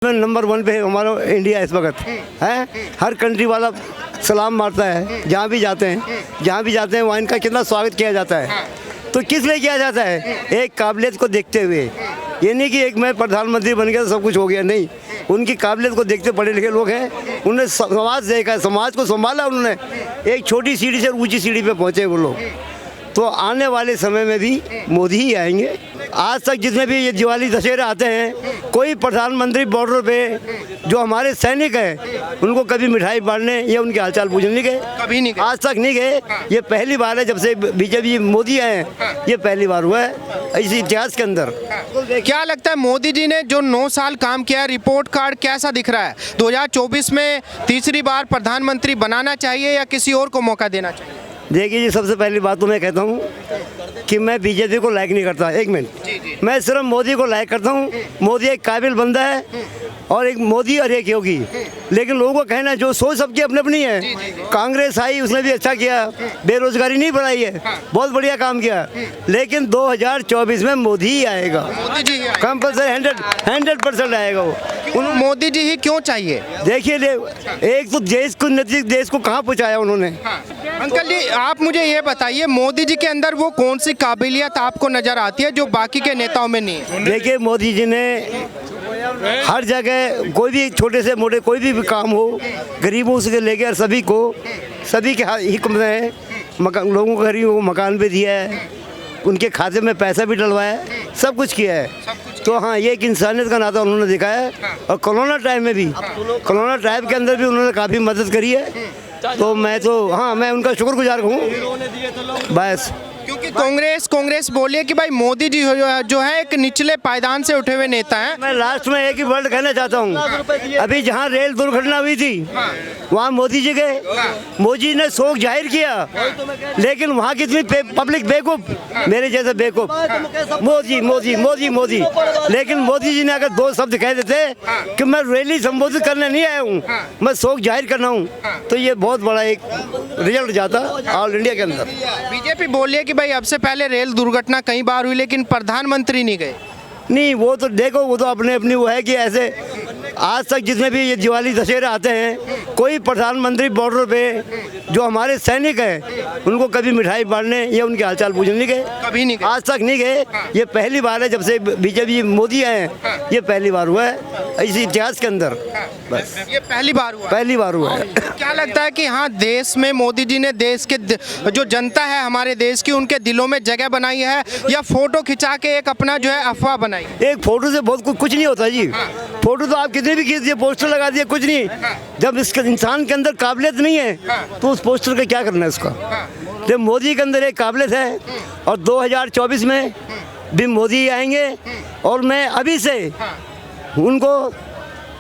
Number 1 पे है हमारा इंडिया इस वक्त है। हर कंट्री वाला सलाम मारता है जहाँ भी जाते हैं वहाँ इनका कितना स्वागत किया जाता है। तो किस लिए किया जाता है? एक काबिलियत को देखते हुए। ये नहीं कि एक मैं प्रधानमंत्री बन गया तो सब कुछ हो गया, नहीं। उनकी काबिलियत को देखते पढ़े लिखे लोग हैं, उन्होंने समाज देखा, समाज को संभाला उन्होंने। एक छोटी सीढ़ी से ऊंची सीढ़ी पे पहुँचे वो लोग। तो आने वाले समय में भी मोदी ही आएंगे। आज तक जितने भी ये दिवाली दशहरा आते हैं, कोई प्रधानमंत्री बॉर्डर पे जो हमारे सैनिक हैं उनको कभी मिठाई बांटने या उनके हालचाल पूछने नहीं गए, कभी नहीं गए। आज तक नहीं गए। ये पहली बार है जब से बीजेपी मोदी आए हैं, ये पहली बार हुआ है इस इतिहास के अंदर। क्या लगता है मोदी जी ने जो 9 साल काम किया, रिपोर्ट कार्ड कैसा दिख रहा है? 2024 में तीसरी बार प्रधानमंत्री बनाना चाहिए या किसी और को मौका देना चाहिए? देखिए जी, सबसे पहली बात तो मैं कहता हूँ कि मैं बीजेपी को लाइक नहीं करता। एक मिनट, मैं सिर्फ मोदी को लाइक करता हूँ। मोदी एक काबिल बंदा है, और एक मोदी और एक योगी। लेकिन लोगों को कहना जो सोच सबकी अपनी अपनी है। कांग्रेस आई, उसने भी अच्छा किया, बेरोजगारी नहीं बढ़ाई है, बहुत बढ़िया काम किया। लेकिन 2024 में मोदी ही आएगा, कंपल्सरी 100% आएगा वो। मोदी जी ही क्यों चाहिए? देखिए, एक तो देश को कहाँ पहुँचाया उन्होंने। अंकल जी, आप मुझे ये बताइए, मोदी जी के अंदर वो कौन सी काबिलियत आपको नजर आती है जो बाकी के नेताओं में नहीं है? देखिए, मोदी जी ने हर जगह कोई भी छोटे से मोटे कोई भी काम हो, गरीबों से लेकर सभी के हिक में लोगों को गरीबों को मकान भी दिया है, उनके खाते में पैसा भी डलवाया है, सब कुछ किया है। तो हाँ, ये एक इंसानियत का नाता उन्होंने दिखाया है। और कोरोना टाइम में भी, कोरोना टाइम के अंदर भी उन्होंने काफ़ी मदद करी है। तो मैं उनका शुक्रगुजार हूँ बस। क्योंकि कांग्रेस बोली कि भाई मोदी जी जो है एक निचले पायदान से उठे हुए नेता हैं। मैं लास्ट में एक ही वर्ड कहना चाहता हूँ। अभी जहाँ रेल दुर्घटना हुई थी वहाँ मोदी जी गए, मोदी ने शोक जाहिर किया, लेकिन वहाँ कितनी पब्लिक बेवकूफ, मेरे जैसे बेवकूफ, मोदी मोदी मोदी मोदी। लेकिन मोदी जी ने अगर 2 शब्द कह देते कि मैं रैली संबोधित करने नहीं आया हूँ, मैं शोक जाहिर करना हूँ, तो ये बहुत बड़ा एक रिजल्ट जाता ऑल इंडिया के अंदर। बीजेपी बोल रही है कि भाई अब से पहले रेल दुर्घटना कई बार हुई लेकिन प्रधानमंत्री नहीं गए। नहीं, वो तो देखो, वो तो अपनी वो है कि ऐसे आज तक जितने भी ये दिवाली दशहरा आते हैं, कोई प्रधानमंत्री बॉर्डर पे जो हमारे सैनिक हैं उनको कभी मिठाई बांटने या उनके हालचाल पूछने नहीं गए, कभी नहीं गए। आज तक नहीं गए। ये पहली बार है जब से बीजेपी मोदी आए हैं, ये पहली बार हुआ है इस इतिहास के अंदर। बस ये पहली बार हुआ है। क्या लगता है कि हाँ, देश में मोदी जी ने देश के जो जनता है हमारे देश की, उनके दिलों में जगह बनाई है, या फोटो खिंचा के एक अपना जो है अफवाह बनाई? एक फोटो से बहुत कुछ नहीं होता जी। फोटो तो आप कितने भी खींच दिए, पोस्टर लगा दिए, कुछ नहीं। जब इसके इंसान के अंदर काबिलियत नहीं है तो उस पोस्टर का क्या करना है उसका। जब मोदी के अंदर एक काबिलियत है, और 2024 में भी मोदी आएंगे, और मैं अभी से उनको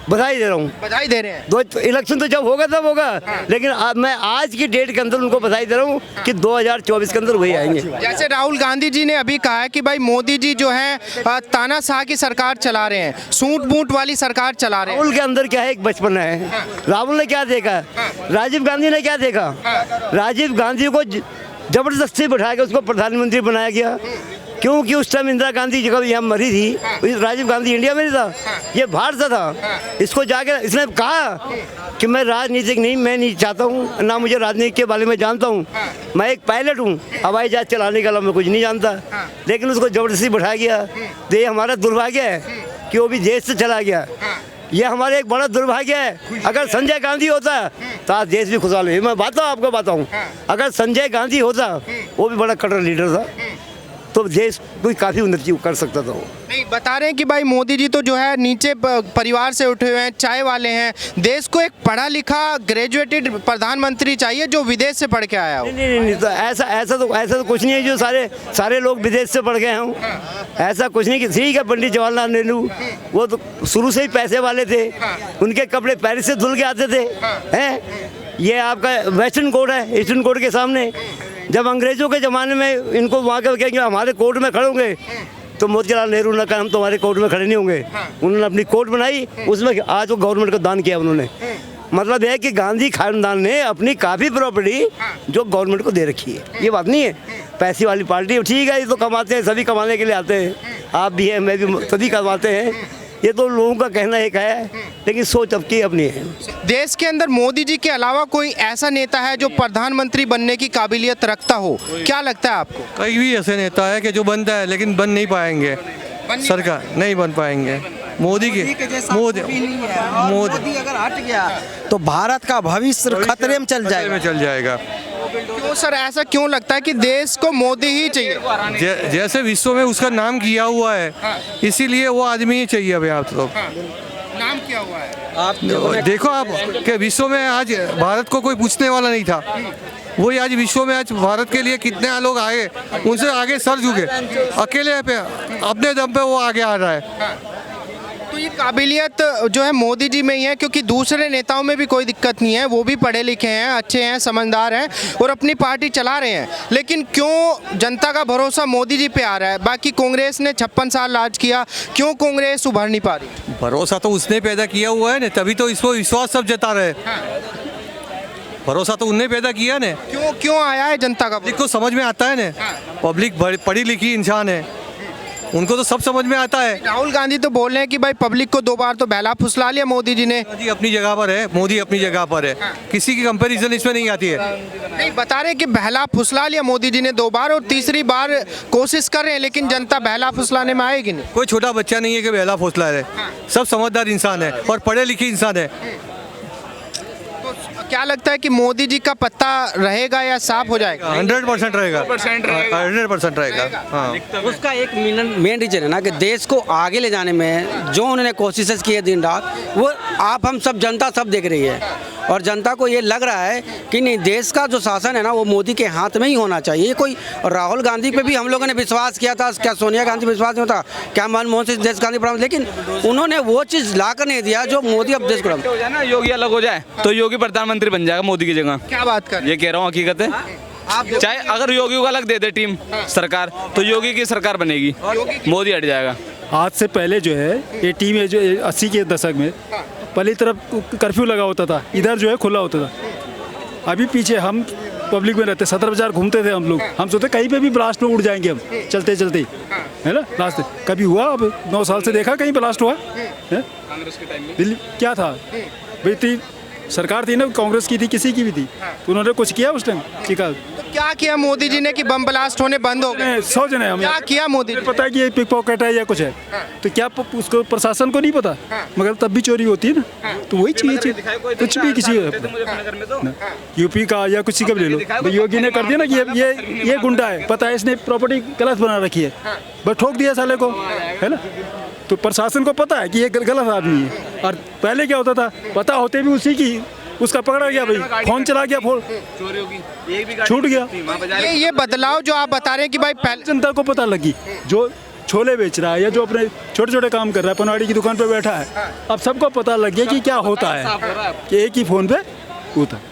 बधाई दे रहा हूँ। बधाई दे रहे हैं। इलेक्शन तो जब होगा तब होगा, लेकिन मैं आज की डेट के अंदर उनको बधाई दे रहा हूँ कि 2024 के अंदर वही आएंगे। जैसे राहुल गांधी जी ने अभी कहा है कि भाई मोदी जी जो है तानाशाह की सरकार चला रहे हैं, सूट बूट वाली सरकार चला रहे हैं। राहुल के अंदर क्या है, एक बचपन है। राहुल ने क्या देखा, राजीव गांधी ने क्या देखा? राजीव गांधी को जबरदस्ती बैठा के उसको प्रधानमंत्री बनाया गया, क्योंकि उस टाइम इंदिरा गांधी जब यहाँ मरी थी, राजीव गांधी इंडिया में नहीं था, ये बाहर से था। इसको जाके इसने कहा कि मैं राजनीतिक नहीं, मैं नहीं चाहता हूँ ना, मुझे राजनीति के बारे में जानता हूँ, मैं एक पायलट हूँ, हवाई जहाज चलाने के अलावा मैं कुछ नहीं जानता। लेकिन उसको जबरदस्ती बैठा गया। तो ये हमारा दुर्भाग्य है कि वो भी देश से चला गया। ये हमारे एक बड़ा दुर्भाग्य है। अगर संजय गांधी होता तो आज देश भी खुशहाल है। मैं आपको बताऊं, अगर संजय गांधी होता, वो भी बड़ा कट्टर लीडर था, तो देश कोई काफ़ी उन्नति कर सकता था वो। नहीं, बता रहे हैं कि भाई मोदी जी तो जो है नीचे परिवार से उठे हुए हैं, चाय वाले हैं। देश को एक पढ़ा लिखा ग्रेजुएटेड प्रधानमंत्री चाहिए जो विदेश से पढ़ के आया हो। नहीं, तो ऐसा तो कुछ नहीं है जो सारे लोग विदेश से पढ़ गए हों। ऐसा कुछ नहीं कि ठीक है, पंडित जवाहरलाल नेहरू वो तो शुरू से ही पैसे वाले थे, उनके कपड़े पेरिस से धुल के आते थे। हैं, ये आपका वेस्टर्न कोर्ट है, ईस्टर्न कोर्ट के सामने। जब अंग्रेजों के ज़माने में इनको वहाँ के कहेंगे हमारे कोर्ट में खड़े होंगे, तो मोतीलाल नेहरू ने कहा हम तुम्हारे कोर्ट में खड़े नहीं होंगे। उन्होंने अपनी कोर्ट बनाई, उसमें आज वो गवर्नमेंट को दान किया उन्होंने। मतलब है कि गांधी खानदान ने अपनी काफ़ी प्रॉपर्टी जो गवर्नमेंट को दे रखी है। ये बात नहीं है पैसे वाली पार्टी, ठीक है, ये तो कमाते हैं, सभी कमाने के लिए आते हैं, आप भी हैं, मैं भी, सभी कमाते हैं। ये तो लोगों का कहना एक है, लेकिन सोच सबकी अपनी है। देश के अंदर मोदी जी के अलावा कोई ऐसा नेता है जो प्रधानमंत्री बनने की काबिलियत रखता हो? क्या लगता है आपको? कई भी ऐसे नेता है कि जो बनता है लेकिन बन नहीं पाएंगे, सरकार नहीं बन पाएंगे। मोदी की मोदी अगर हट गया तो भारत का भविष्य खतरे में चल जाएगा। क्यों सर, ऐसा क्यों लगता है कि देश को मोदी ही चाहिए? जैसे विश्व में उसका नाम किया हुआ है, इसीलिए वो आदमी ही चाहिए अभी। आप तो नाम क्या हुआ है? आप देखो आप कि विश्व में आज भारत को कोई पूछने वाला नहीं था, वही आज विश्व में आज भारत के लिए कितने लोग आए, उनसे आगे सर झुके, अकेले पे अपने दम पे वो आगे आ रहा है। तो ये काबिलियत जो है मोदी जी में ही है, क्योंकि दूसरे नेताओं में भी कोई दिक्कत नहीं है, वो भी पढ़े लिखे हैं, अच्छे हैं, समझदार हैं और अपनी पार्टी चला रहे हैं। लेकिन क्यों जनता का भरोसा मोदी जी पे आ रहा है? बाकी कांग्रेस ने 56 साल राज किया, क्यों कांग्रेस उभर नहीं पा रही? भरोसा तो उसने पैदा किया हुआ है ना, तभी तो इसको विश्वास सब जता रहे। भरोसा तो उनने पैदा किया ने। क्यों आया है जनता का? पब्लिक को समझ में आता है ने, पब्लिक पढ़ी लिखी इंसान है, उनको तो सब समझ में आता है। राहुल गांधी तो बोल रहे हैं कि भाई पब्लिक को 2 बार तो बहला फुसला लिया मोदी जी ने। मोदी अपनी जगह पर है, मोदी अपनी जगह पर है, किसी की कंपैरिजन इसमें नहीं आती है। नहीं, बता रहे कि बहला फुसला लिया मोदी जी ने 2 बार और तीसरी बार कोशिश कर रहे हैं, लेकिन जनता बहला फुसलाने में आएगी नहीं। कोई छोटा बच्चा नहीं है कि बेला फौसला है, सब समझदार इंसान है और पढ़े लिखे इंसान है। क्या लगता है कि मोदी जी का पत्ता रहेगा या साफ हो जाएगा? 100% रहेगा, 100% रहेगा। हाँ, उसका एक मेन रीजन है ना कि देश को आगे ले जाने में जो उन्होंने कोशिशें की है दिन रात, वो आप हम सब जनता सब देख रही है। और जनता को ये लग रहा है कि नहीं, देश का जो शासन है ना वो मोदी के हाथ में ही होना चाहिए। ये कोई राहुल गांधी पे भी हम लोगों ने विश्वास किया था, क्या सोनिया गांधी पे विश्वास नहीं होता, क्या मनमोहन सिंह देश गांधी पर, लेकिन उन्होंने वो चीज़ ला कर नहीं दिया जो मोदी अब देश को हो जाए ना, योगी अलग हो जाए तो योगी प्रधानमंत्री बन जाएगा मोदी की जगह। क्या बात कर? ये कह रहा हूँ, हकीकत है। चाहे अगर योगी को अलग दे दे टीम सरकार, तो योगी की सरकार बनेगी, मोदी हट जाएगा। आज से पहले जो है ये टीम है जो 80 के दशक में पहली तरफ कर्फ्यू लगा होता था, इधर जो है खुला होता था। अभी पीछे हम पब्लिक में रहते, 17 बाजार घूमते थे हम लोग, हम सोचते कहीं पे भी ब्लास्ट में उड़ जाएंगे हम चलते चलते, है ना। रास्ते कभी हुआ? अब 9 साल से देखा कहीं ब्लास्ट हुआ है? दिल्ली क्या था भाई, थी सरकार थी ना, कांग्रेस की थी, किसी की भी थी, तो उन्होंने कुछ किया उस टाइम? क्या किया मोदी जी ने कि बम ब्लास्ट होने बंद हो गए? 100 जने हमें क्या किया मोदी जी? पता है कि ये पिक पॉकेट है या कुछ है, तो क्या उसको प्रशासन को नहीं पता? मगर तब भी चोरी होती है ना, तो वही चाहिए कुछ भी किसी यूपी का या किसी का भी ले लो, तो योगी ने कर दिया ना कि ये गुंडा है, पता है इसने प्रॉपर्टी गलत बना रखी है, बस ठोक दिया साले को, है ना। तो प्रशासन को पता है कि ये गलत आदमी है। और पहले क्या होता था, पता होते भी उसी की, उसका पकड़ा गया भाई, फोन चला गया, फोन छूट गया। ये बदलाव जो आप बता रहे हैं कि भाई पहले जनता को पता लगी, जो छोले बेच रहा है या जो अपने छोटे छोटे काम कर रहा है, पनवाड़ी की दुकान पे बैठा है, अब सबको पता लग गया कि क्या होता है, कि एक ही फोन पे होता है।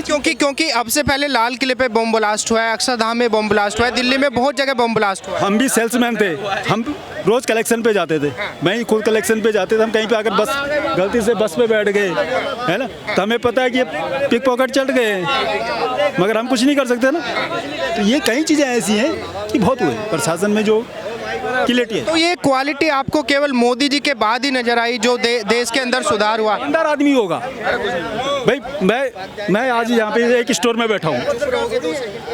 क्योंकि अब से पहले लाल किले पे बम ब्लास्ट हुआ है, अक्षरधाम में बम ब्लास्ट हुआ है, दिल्ली में बहुत जगह बम ब्लास्ट हुआ है। हम भी सेल्समैन थे, हम रोज कलेक्शन पे जाते थे, मैं ही खुद कलेक्शन पे जाते थे। हम कहीं पे आकर बस गलती से बस पे बैठ गए, है ना, तो हमें पता है कि पिक पॉकेट चल गए, मगर हम कुछ नहीं कर सकते ना। तो ये कई चीज़ें ऐसी हैं कि बहुत हुए प्रशासन में जो क्लियरिटी है। तो ये क्वालिटी आपको केवल मोदी जी के बाद ही नजर आई जो देश के अंदर सुधार हुआ? ईमानदार आदमी होगा भाई। मैं आज यहाँ पे एक स्टोर में बैठा हूँ,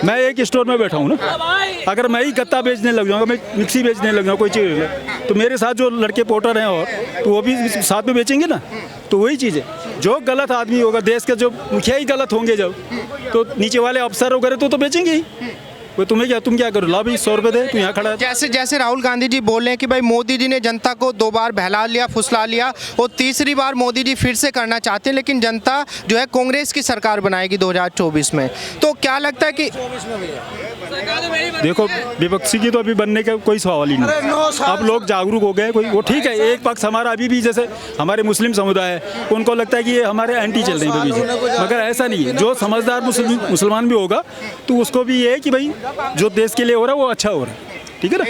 मैं एक स्टोर में बैठा हूँ ना, अगर मैं ही गत्ता बेचने लग जाऊँगा, मैं मिक्सी बेचने लग जाऊँ, कोई चीज़, तो मेरे साथ जो लड़के पोर्टर हैं और तो वो भी साथ में बेचेंगे ना। तो वही चीज़ है, जो गलत आदमी होगा, देश के जो मुखिया ही गलत होंगे जब, तो नीचे वाले अफसर वगैरह तो बेचेंगे ही। वो तुम क्या करो, ला भी 100 रुपये दे, तू यहाँ खड़ा है। जैसे राहुल गांधी जी बोल रहे हैं कि भाई मोदी जी ने जनता को 2 बार बहला लिया, फुसला लिया, और तीसरी बार मोदी जी फिर से करना चाहते हैं, लेकिन जनता जो है कांग्रेस की सरकार बनाएगी 2024 में। तो क्या लगता है कि देखो, विपक्षी की तो अभी बनने का कोई सवाल ही नहीं। अब लोग जागरूक हो गए, कोई वो ठीक है। एक पक्ष हमारा अभी भी, जैसे हमारे मुस्लिम समुदाय है, उनको लगता है कि ये हमारे एंटी चल रही है बीजेपी, मगर ऐसा नहीं है। जो समझदार मुसलमान भी होगा तो उसको भी ये है कि भाई जो देश के लिए हो रहा है वो अच्छा हो रहा है, ठीक है ना।